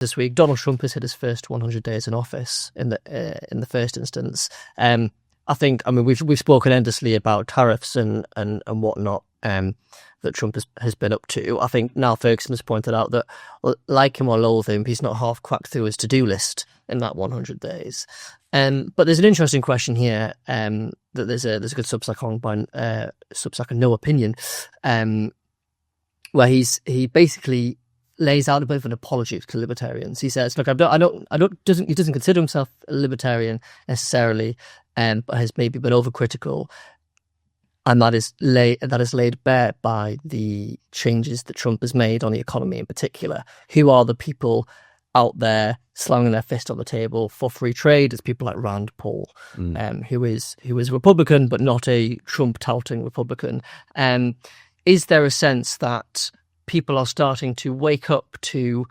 this week. Donald Trump has hit his first 100 days in office in the first instance. I mean, we've spoken endlessly about tariffs and whatnot that Trump has been up to. I think Niall Ferguson has pointed out that, like him or loathe him, he's not half cracked through his to-do list in that 100 days. But there's an interesting question here that there's a good Substack on by Substack No Opinion, where he basically lays out a bit of an apology to libertarians. He says, "Look, he doesn't consider himself a libertarian necessarily, but has maybe been overcritical, and that is laid bare by the changes that Trump has made on the economy in particular. Who are the people out there slamming their fist on the table for free trade? It's people like Rand Paul, who is a Republican but not a Trump touting Republican. Is there a sense that people are starting to wake up to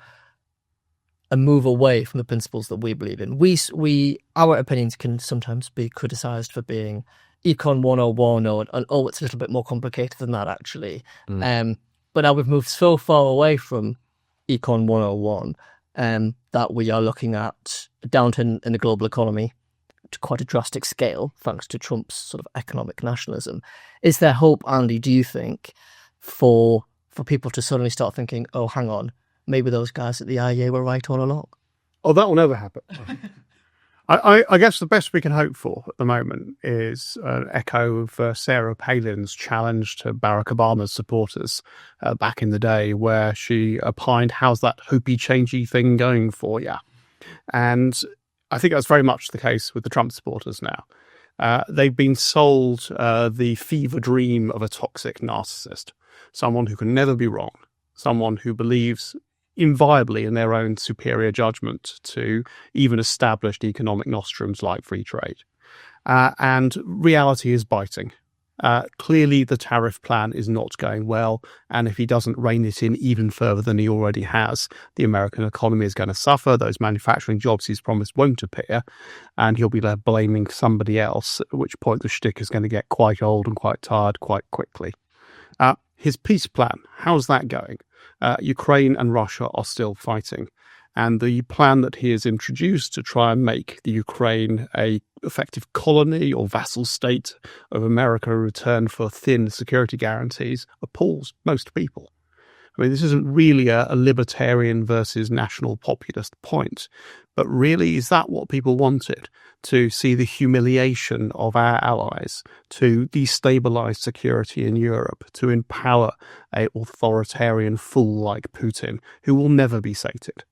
a move away from the principles that we believe in? Our opinions can sometimes be criticised for being Econ 101 or it's a little bit more complicated than that, actually. But now we've moved so far away from Econ 101 that we are looking at a downturn in the global economy to quite a drastic scale, thanks to Trump's sort of economic nationalism. Is there hope, Andy, do you think, for people to suddenly start thinking, oh, hang on, maybe those guys at the IEA were right all along? Oh, that will never happen. I guess the best we can hope for at the moment is an echo of Sarah Palin's challenge to Barack Obama's supporters back in the day, where she opined, how's that hopey, changey thing going for you? And I think that's very much the case with the Trump supporters now. They've been sold the fever dream of a toxic narcissist, someone who can never be wrong, someone who believes inviolably in their own superior judgment to even established economic nostrums like free trade. And reality is biting. Clearly, the tariff plan is not going well, and if he doesn't rein it in even further than he already has, the American economy is going to suffer. Those manufacturing jobs he's promised won't appear, and he'll be there blaming somebody else, at which point the shtick is going to get quite old and quite tired quite quickly. His peace plan, how's that going? Ukraine and Russia are still fighting. And the plan that he has introduced to try and make the Ukraine a effective colony or vassal state of America in return for thin security guarantees appalls most people. I mean, this isn't really a libertarian versus national populist point, but really, is that what people wanted? To see the humiliation of our allies, to destabilize security in Europe, to empower an authoritarian fool like Putin, who will never be sated.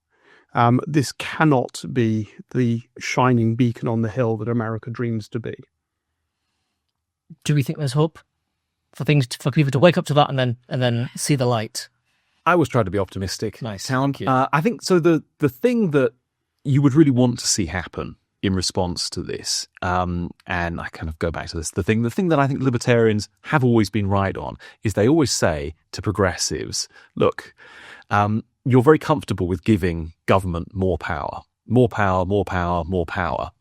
This cannot be the shining beacon on the hill that America dreams to be. Do we think there's hope for people to wake up to that and then see the light? I always try to be optimistic. Nice. Thank you. I think so. The thing that you would really want to see happen in response to this, and I kind of go back to this, the thing that I think libertarians have always been right on is they always say to progressives, look, you're very comfortable with giving government more power. More power, more power, more power.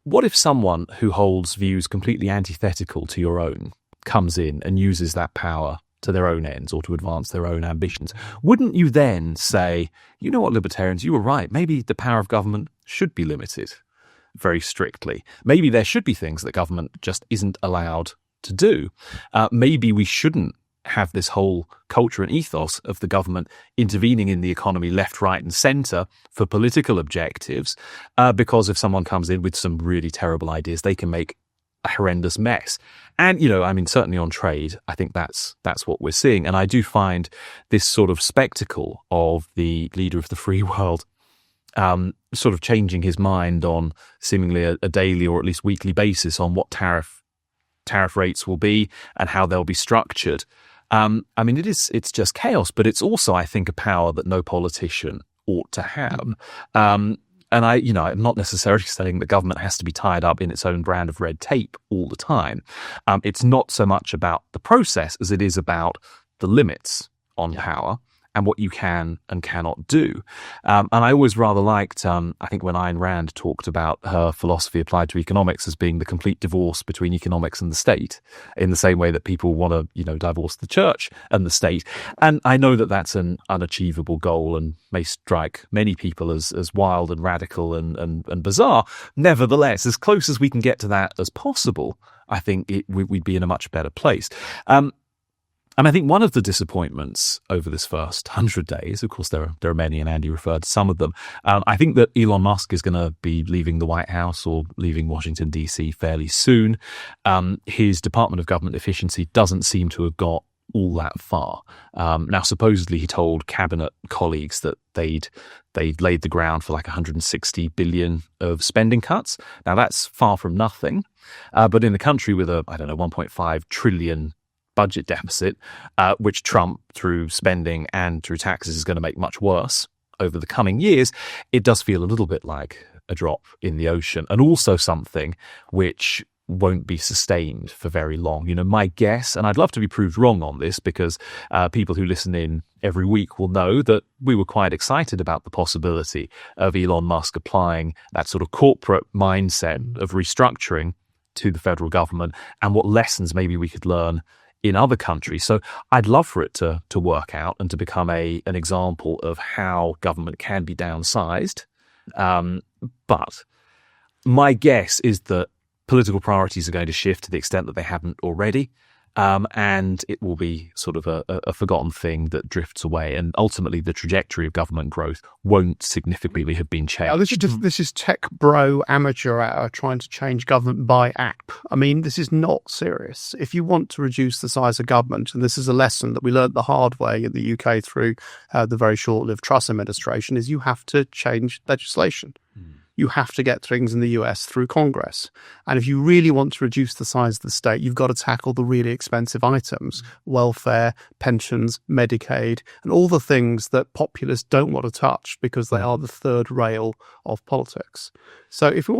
What if someone who holds views completely antithetical to your own comes in and uses that power to their own ends or to advance their own ambitions? Wouldn't you then say, you know what, libertarians, you were right. Maybe the power of government should be limited very strictly. Maybe there should be things that government just isn't allowed to do. Maybe we shouldn't have this whole culture and ethos of the government intervening in the economy left, right and centre for political objectives, because if someone comes in with some really terrible ideas, they can make a horrendous mess. And, I mean, certainly on trade, I think that's what we're seeing. And I do find this sort of spectacle of the leader of the free world sort of changing his mind on seemingly a daily or at least weekly basis on what tariff rates will be and how they'll be structured. I mean, it's just chaos, but it's also, I think, a power that no politician ought to have. And I'm not necessarily saying the government has to be tied up in its own brand of red tape all the time. It's not so much about the process as it is about the limits on power and what you can and cannot do. And I always rather liked, I think when Ayn Rand talked about her philosophy applied to economics as being the complete divorce between economics and the state, in the same way that people want to, divorce the church and the state. And I know that that's an unachievable goal and may strike many people as wild and radical and bizarre. Nevertheless, as close as we can get to that as possible, I think we'd be in a much better place. And I think one of the disappointments over this first 100 days, of course, there are many, and Andy referred to some of them. I think that Elon Musk is going to be leaving the White House or leaving Washington, D.C. fairly soon. His Department of Government Efficiency doesn't seem to have got all that far. Now, supposedly he told cabinet colleagues that they'd laid the ground for like 160 billion of spending cuts. Now, that's far from nothing. But in a country with a, 1.5 trillion budget deficit, which Trump, through spending and through taxes, is going to make much worse over the coming years, it does feel a little bit like a drop in the ocean, and also something which won't be sustained for very long. My guess, and I'd love to be proved wrong on this, because people who listen in every week will know that we were quite excited about the possibility of Elon Musk applying that sort of corporate mindset of restructuring to the federal government, and what lessons maybe we could learn in other countries. So I'd love for it to work out and to become an example of how government can be downsized. But my guess is that political priorities are going to shift to the extent that they haven't already. And it will be sort of a forgotten thing that drifts away. And ultimately, the trajectory of government growth won't significantly have been changed. This is tech bro amateur hour trying to change government by app. I mean, this is not serious. If you want to reduce the size of government, and this is a lesson that we learned the hard way in the UK through the very short-lived Truss administration, is you have to change legislation. You have to get things in the US through Congress. And if you really want to reduce the size of the state, you've got to tackle the really expensive items, welfare, pensions, Medicaid, and all the things that populists don't want to touch because they are the third rail of politics. So if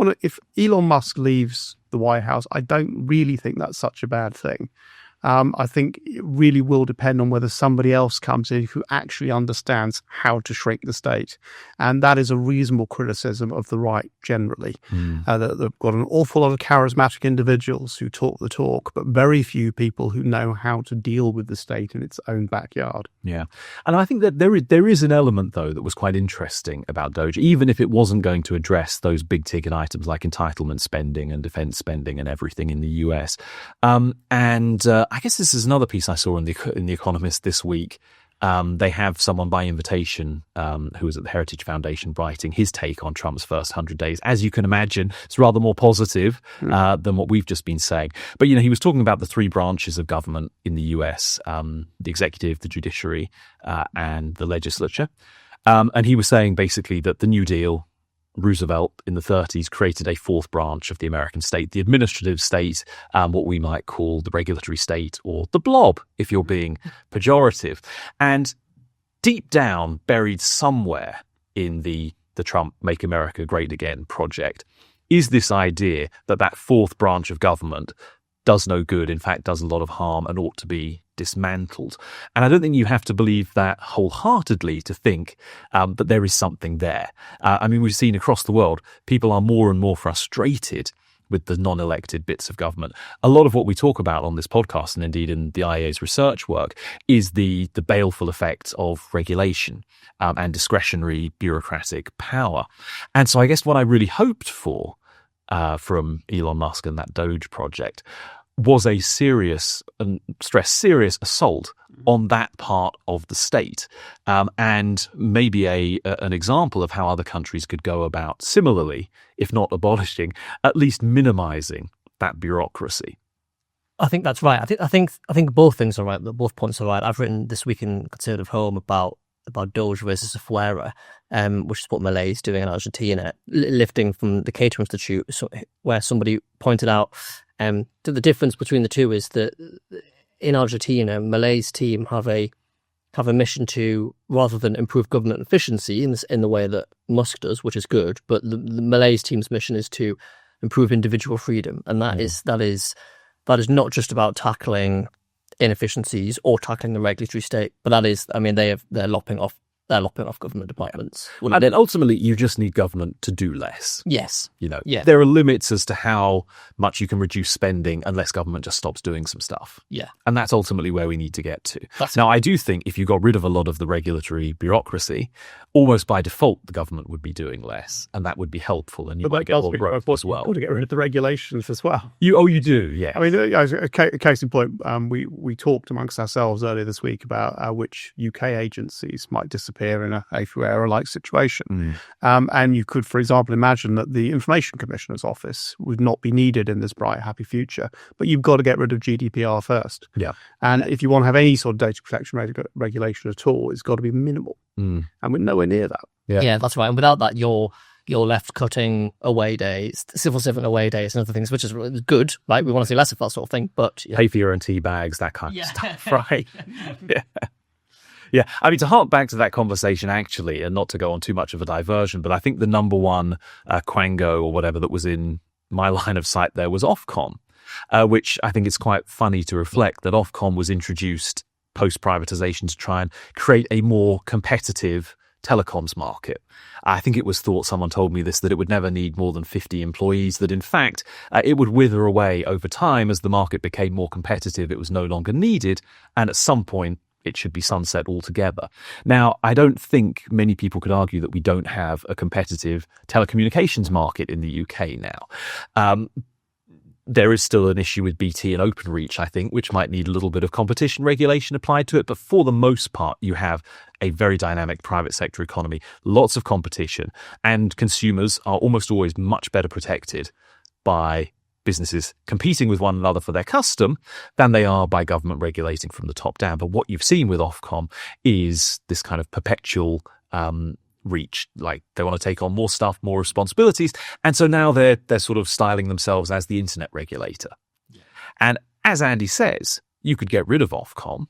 Elon Musk leaves the White House, I don't really think that's such a bad thing. I think it really will depend on whether somebody else comes in who actually understands how to shrink the state. And that is a reasonable criticism of the right generally. That they've got an awful lot of charismatic individuals who talk the talk, but very few people who know how to deal with the state in its own backyard. Yeah. And I think that there is an element, though, that was quite interesting about DOGE, even if it wasn't going to address those big ticket items like entitlement spending and defense spending and everything in the US. I guess this is another piece I saw in the Economist this week. They have someone by invitation who was at the Heritage Foundation writing his take on Trump's first 100 days. As you can imagine, it's rather more positive than what we've just been saying. But, he was talking about the three branches of government in the US, the executive, the judiciary, and the legislature. And he was saying basically that the New Deal, Roosevelt in the 30s created a fourth branch of the American state, the administrative state, what we might call the regulatory state, or the blob, if you're being pejorative. And deep down, buried somewhere in the Trump Make America Great Again project, is this idea that fourth branch of government does no good, in fact, does a lot of harm and ought to be dismantled. And I don't think you have to believe that wholeheartedly to think that there is something there. We've seen across the world, people are more and more frustrated with the non-elected bits of government. A lot of what we talk about on this podcast, and indeed in the IEA's research work, is the baleful effects of regulation and discretionary bureaucratic power. And so I guess what I really hoped for from Elon Musk and that DOGE project was a serious, and stress serious, assault on that part of the state, and maybe an example of how other countries could go about similarly, if not abolishing, at least minimising that bureaucracy. I think that's right. I think both things are right. Both points are right. I've written this week in Conservative Home about DOGE versus Afuera, which is what Malay is doing in Argentina, lifting from the Cato Institute, where somebody pointed out that the difference between the two is that in Argentina, Malay's team have a mission to, rather than improve government efficiency in the way that Musk does, which is good, but the Malay's team's mission is to improve individual freedom, and that is not just about tackling inefficiencies or tackling the regulatory state. But that is, I mean, they're lopping off government departments. And then ultimately, you just need government to do less. Yes. There are limits as to how much you can reduce spending unless government just stops doing some stuff. Yeah. And that's ultimately where we need to get to. Now, I do think if you got rid of a lot of the regulatory bureaucracy, almost by default, the government would be doing less, and that would be helpful, and you might get more growth as well. You've got to get rid of the regulations as well. You do, yeah. I mean, as a case in point, we talked amongst ourselves earlier this week about which UK agencies might disappear in a error-like situation. And you could, for example, imagine that the Information Commissioner's Office would not be needed in this bright, happy future, but you've got to get rid of GDPR first. Yeah. And if you want to have any sort of data protection regulation at all, it's got to be minimal. And we're nowhere near that. Yeah, that's right. And without that, you're left cutting away days, civil servant away days and other things, which is good. Like, we want to see less of that sort of thing, but... Pay for your own tea bags, that kind of stuff, right? Yeah. I mean, to hark back to that conversation, actually, and not to go on too much of a diversion, but I think the number one quango or whatever that was in my line of sight there was Ofcom, which I think it's quite funny to reflect that Ofcom was introduced post-privatisation to try and create a more competitive telecoms market. I think it was thought, someone told me this, that it would never need more than 50 employees, that in fact it would wither away over time as the market became more competitive. It was no longer needed, and at some point it should be sunset altogether. Now, I don't think many people could argue that we don't have a competitive telecommunications market in the UK now. There is still an issue with BT and Openreach, I think, which might need a little bit of competition regulation applied to it. But for the most part, you have a very dynamic private sector economy, lots of competition, and consumers are almost always much better protected by businesses competing with one another for their custom than they are by government regulating from the top down. But what you've seen with Ofcom is this kind of perpetual reach, like they want to take on more stuff, more responsibilities, and so now they're sort of styling themselves as the internet regulator. And as Andy says, you could get rid of Ofcom.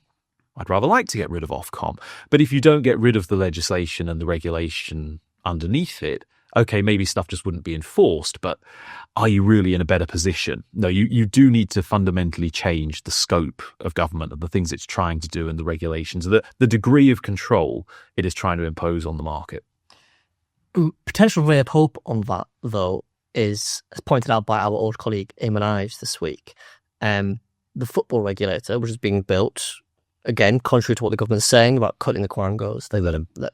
I'd rather like to get rid of Ofcom, but if you don't get rid of the legislation and the regulation underneath it, okay, maybe stuff just wouldn't be enforced, but are you really in a better position? No, you do need to fundamentally change the scope of government and the things it's trying to do and the regulations, the degree of control it is trying to impose on the market. Potential ray of hope on that, though, is, as pointed out by our old colleague Eamon Ives this week, the football regulator, which is being built, again, contrary to what the government is saying about cutting the quangos,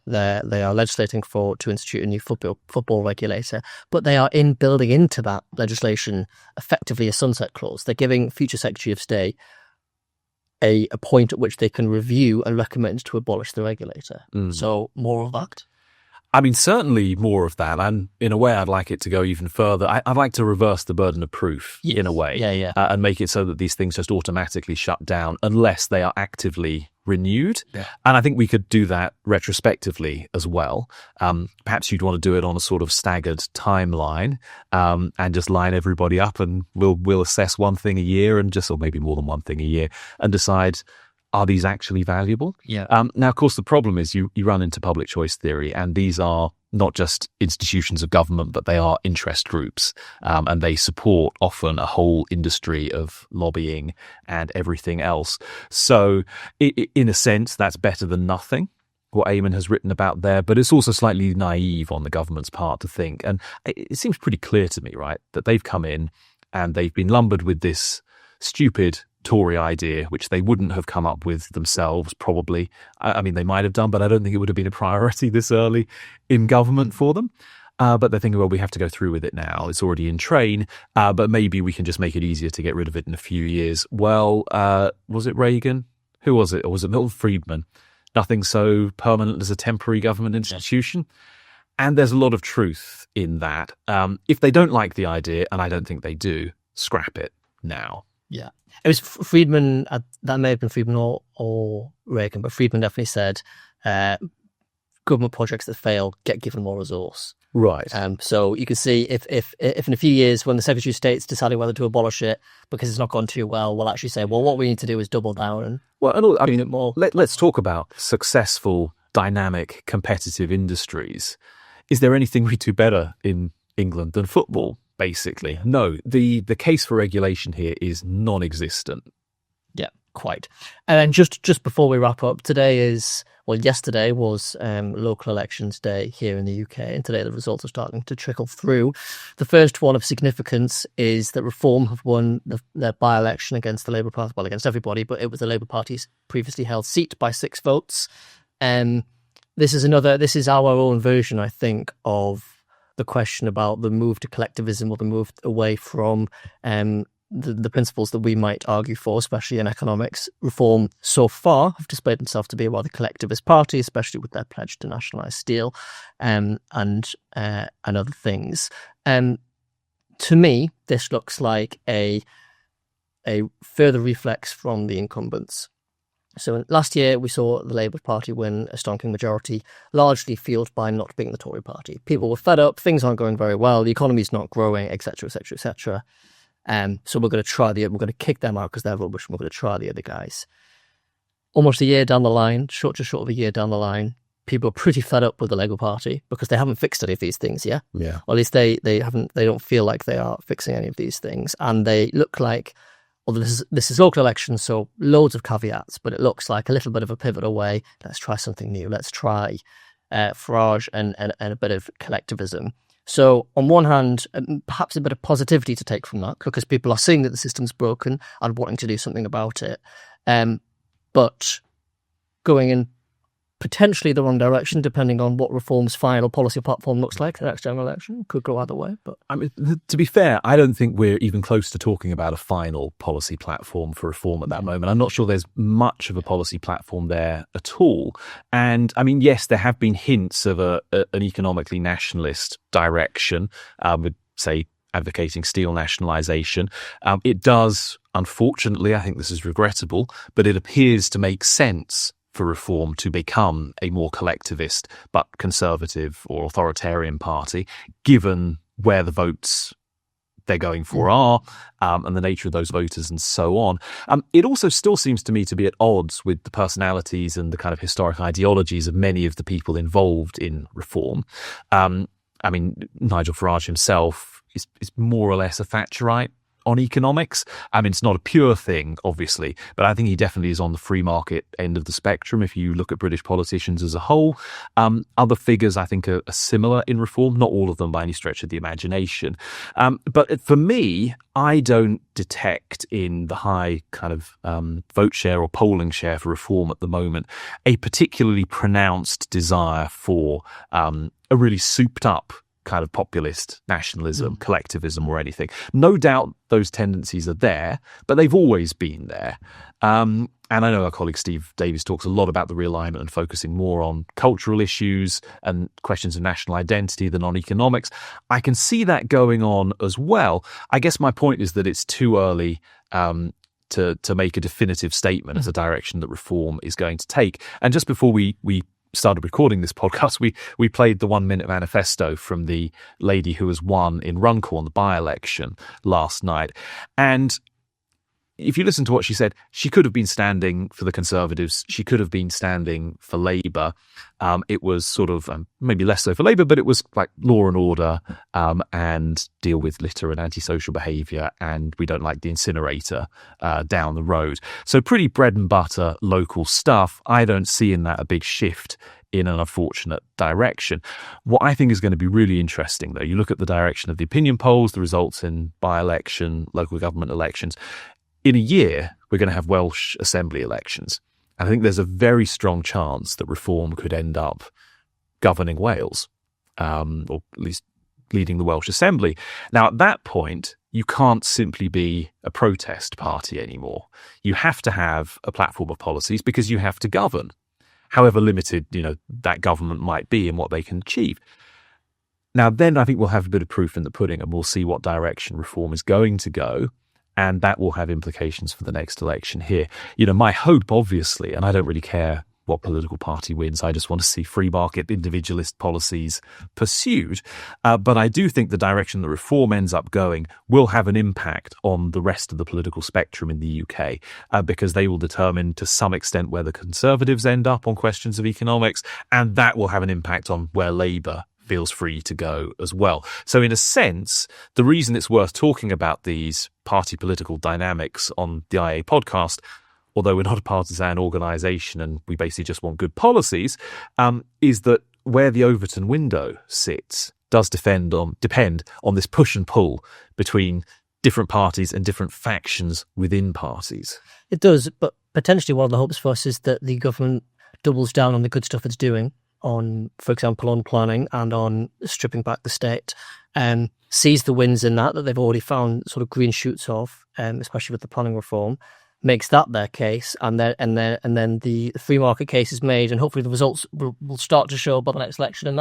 they are legislating to institute a new football regulator, but they are building into that legislation effectively a sunset clause. They're giving future Secretary of State a point at which they can review and recommend to abolish the regulator. So more of that. I mean, certainly more of that. And in a way, I'd like it to go even further. I'd like to reverse the burden of proof in a way. And make it so that these things just automatically shut down unless they are actively renewed. And I think we could do that retrospectively as well. Perhaps you'd want to do it on a sort of staggered timeline and just line everybody up, and we'll assess one thing a year or maybe more than one thing a year and decide, are these actually valuable? Now, of course, the problem is you run into public choice theory, and these are not just institutions of government, but they are interest groups, and they support often a whole industry of lobbying and everything else. So in a sense, that's better than nothing, what Eamon has written about there, but it's also slightly naive on the government's part to think. And it seems pretty clear to me, right, that they've come in and they've been lumbered with this stupid Tory idea, which they wouldn't have come up with themselves, probably. I mean, they might have done, but I don't think it would have been a priority this early in government for them. But they're thinking, well, we have to go through with it now. It's already in train, but maybe we can just make it easier to get rid of it in a few years. Well, was it Reagan? Who was it? Or was it Milton Friedman? Nothing so permanent as a temporary government institution. And there's a lot of truth in that. If they don't like the idea, and I don't think they do, scrap it now. Yeah. It was Friedman, that may have been Friedman or Reagan, but Friedman definitely said government projects that fail get given more resource. Right. So you can see if in a few years when the Secretary of State's deciding whether to abolish it because it's not gone too well, we'll actually say, well, what we need to do is double down and more. Let's talk about successful, dynamic, competitive industries. Is there anything we do better in England than football? Basically, no. The case for regulation here is non-existent. Yeah, quite. And then just before we wrap up, yesterday was local elections day here in the UK, and today the results are starting to trickle through. The first one of significance is that Reform have won their by-election against the Labour Party, well, against everybody, but it was the Labour Party's previously held seat by 6 votes. This is our own version, I think, of the question about the move to collectivism or the move away from the principles that we might argue for, especially in economics. Reform so far have displayed themselves to be a rather collectivist party, especially with their pledge to nationalise steel and other things. To me, this looks like a further reflex from the incumbents. So last year, we saw the Labour Party win a stonking majority, largely fueled by not being the Tory party. People were fed up, things aren't going very well, the economy's not growing, etc., etc., etc. So we're going to kick them out because they're rubbish, and we're going to try the other guys. Almost a year down the line, short of a year down the line, people are pretty fed up with the Labour Party because they haven't fixed any of these things yet. Yeah. Or at least they don't feel like they are fixing any of these things, and they look like, although this is local elections, so loads of caveats, but it looks like a little bit of a pivot away. Let's try something new. Let's try Farage and a bit of collectivism. So on one hand, perhaps a bit of positivity to take from that, because people are seeing that the system's broken and wanting to do something about it. But going in potentially the wrong direction, depending on what Reform's final policy platform looks like. The next general election could go either way. But I mean, to be fair, I don't think we're even close to talking about a final policy platform for Reform at that moment. I'm not sure there's much of a policy platform there at all. And I mean, yes, there have been hints of an economically nationalist direction, with, say, advocating steel nationalisation. It does, unfortunately, I think this is regrettable, but it appears to make sense for Reform to become a more collectivist but conservative or authoritarian party, given where the votes they're going for are, and the nature of those voters and so on. It also still seems to me to be at odds with the personalities and the kind of historic ideologies of many of the people involved in Reform. I mean, Nigel Farage himself is more or less a Thatcherite on economics. I mean, it's not a pure thing, obviously, but I think he definitely is on the free market end of the spectrum if you look at British politicians as a whole. Other figures, I think, are similar in Reform, not all of them by any stretch of the imagination. But for me, I don't detect in the high kind of vote share or polling share for Reform at the moment a particularly pronounced desire for a really souped up kind of populist nationalism, collectivism or anything. No doubt those tendencies are there, but they've always been there. And I know our colleague Steve Davies talks a lot about the realignment and focusing more on cultural issues and questions of national identity than on economics. I can see that going on as well. I guess my point is that it's too early to make a definitive statement as a direction that Reform is going to take. And just before we started recording this podcast, we played the 1 minute manifesto from the lady who has won in Runcorn, the by-election last night. And if you listen to what she said, she could have been standing for the Conservatives. She could have been standing for Labour. It was sort of maybe less so for Labour, but it was like law and order and deal with litter and antisocial behaviour, and we don't like the incinerator down the road. So pretty bread and butter local stuff. I don't see in that a big shift in an unfortunate direction. What I think is going to be really interesting, though, you look at the direction of the opinion polls, the results in by-election, local government elections. In a year, we're going to have Welsh Assembly elections. And I think there's a very strong chance that Reform could end up governing Wales, or at least leading the Welsh Assembly. Now, at that point, you can't simply be a protest party anymore. You have to have a platform of policies because you have to govern, however limited, that government might be and what they can achieve. Now, then I think we'll have a bit of proof in the pudding and we'll see what direction Reform is going to go. And that will have implications for the next election here. My hope, obviously, and I don't really care what political party wins, I just want to see free market individualist policies pursued. But I do think the direction that Reform ends up going will have an impact on the rest of the political spectrum in the UK, because they will determine to some extent where the Conservatives end up on questions of economics, and that will have an impact on where Labour feels free to go as well. So in a sense, the reason it's worth talking about these party political dynamics on the IA podcast, although we're not a partisan organisation and we basically just want good policies, is that where the Overton window sits does depend on this push and pull between different parties and different factions within parties. It does, but potentially one of the hopes for us is that the government doubles down on the good stuff it's doing on, for example, on planning and on stripping back the state, and sees the wins in that they've already found sort of green shoots of, especially with the planning reform, makes that their case, and then the free market case is made, and hopefully the results will start to show by the next election, and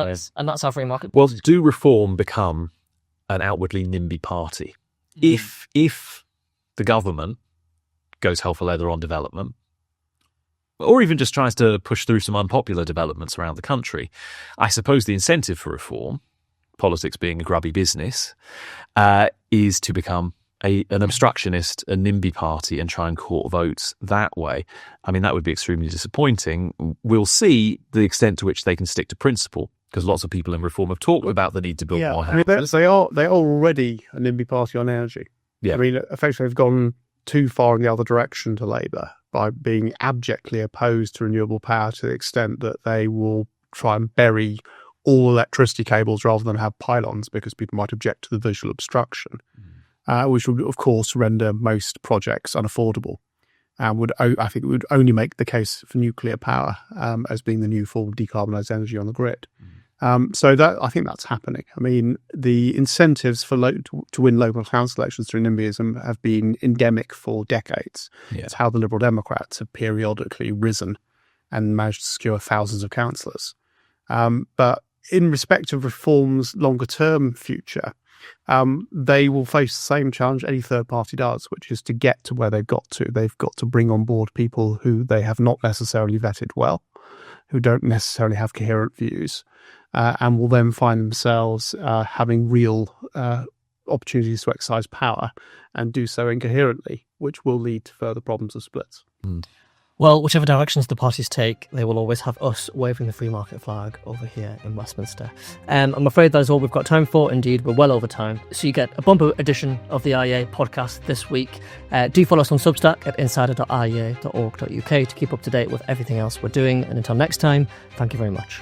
that's our free market. Well, do reform become an outwardly NIMBY party? If the government goes hell for leather on development, or even just tries to push through some unpopular developments around the country, I suppose the incentive for reform, politics being a grubby business, is to become an obstructionist, a NIMBY party, and try and court votes that way. I mean, that would be extremely disappointing. We'll see the extent to which they can stick to principle, because lots of people in reform have talked about the need to build more houses. I mean, they are already a NIMBY party on energy. Yeah. I mean, effectively, they've gone too far in the other direction to Labour by being abjectly opposed to renewable power to the extent that they will try and bury all electricity cables rather than have pylons, because people might object to the visual obstruction, which would, of course, render most projects unaffordable, and I think it would only make the case for nuclear power as being the new form of decarbonised energy on the grid. So that, I think that's happening. I mean, the incentives for to win local council elections through NIMBYism have been endemic for decades. Yeah. It's how the Liberal Democrats have periodically risen and managed to secure thousands of councillors. But in respect of reform's longer-term future, they will face the same challenge any third party does, which is to get to where they've got to. They've got to bring on board people who they have not necessarily vetted well, who don't necessarily have coherent views, and will then find themselves having real opportunities to exercise power and do so incoherently, which will lead to further problems of splits. Well, whichever directions the parties take, they will always have us waving the free market flag over here in Westminster. I'm afraid that is all we've got time for. Indeed, we're well over time. So you get a bumper edition of the IEA podcast this week. Do follow us on Substack at insider.iea.org.uk to keep up to date with everything else we're doing. And until next time, thank you very much.